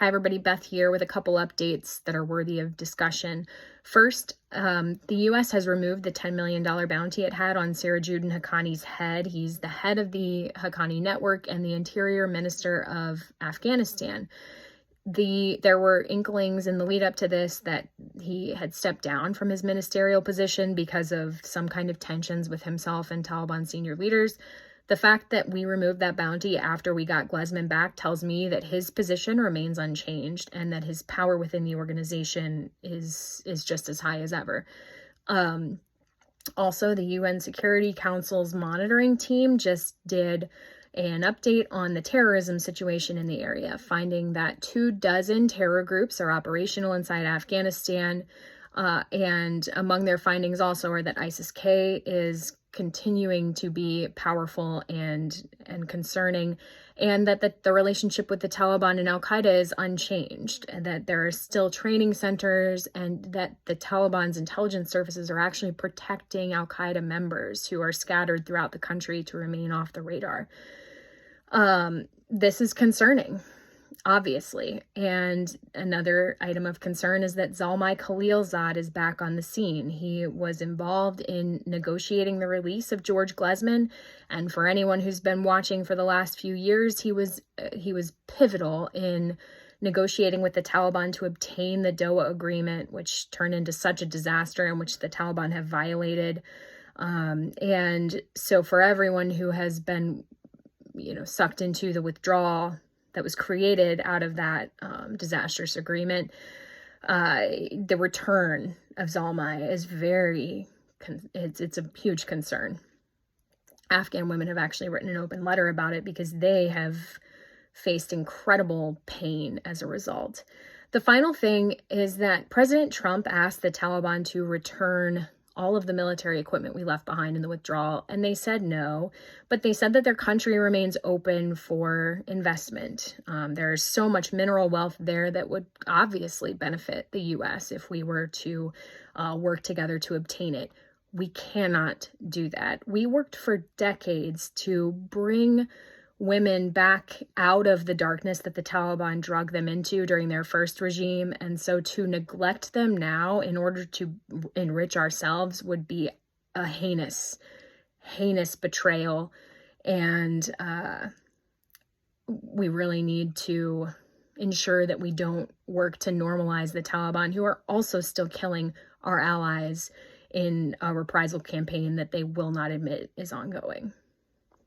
Hi, everybody. Beth here with a couple updates that are worthy of discussion. First, the U.S. has removed the $10 million bounty it had on Sirajudin Haqqani's head. He's the head of the Haqqani network and the Interior Minister of Afghanistan. There were inklings in the lead up to this that he had stepped down from his ministerial position because of some kind of tensions with himself and Taliban senior leaders. The fact that we removed that bounty after we got Glesman back tells me that his position remains unchanged and that his power within the organization is just as high as ever. Also, the UN Security Council's monitoring team just did an update on the terrorism situation in the area, finding that 24 terror groups are operational inside Afghanistan. And among their findings also are that ISIS-K is continuing to be powerful and concerning, and that the relationship with the Taliban and Al-Qaeda is unchanged, and that there are still training centers, and that the Taliban's intelligence services are actually protecting Al-Qaeda members who are scattered throughout the country to remain off the radar. This is concerning, obviously. And another item of concern is that Zalmay Khalilzad is back on the scene. He was involved in negotiating the release of George Glesman. And for anyone who's been watching for the last few years, he was pivotal in negotiating with the Taliban to obtain the Doha Agreement, which turned into such a disaster and which the Taliban have violated. And so for everyone who has been, sucked into the withdrawal that was created out of that disastrous agreement, the return of Zalmay is it's a huge concern. Afghan women have actually written an open letter about it because they have faced incredible pain as a result. The final thing is that President Trump asked the Taliban to return all of the military equipment we left behind in the withdrawal, and they said no, but they said that their country remains open for investment. There's so much mineral wealth there that would obviously benefit the U.S. if we were to work together to obtain it. We cannot do that. We worked for decades to bring women back out of the darkness that the Taliban drug them into during their first regime. And so to neglect them now in order to enrich ourselves would be a heinous betrayal. And we really need to ensure that we don't work to normalize the Taliban, who are also still killing our allies in a reprisal campaign that they will not admit is ongoing.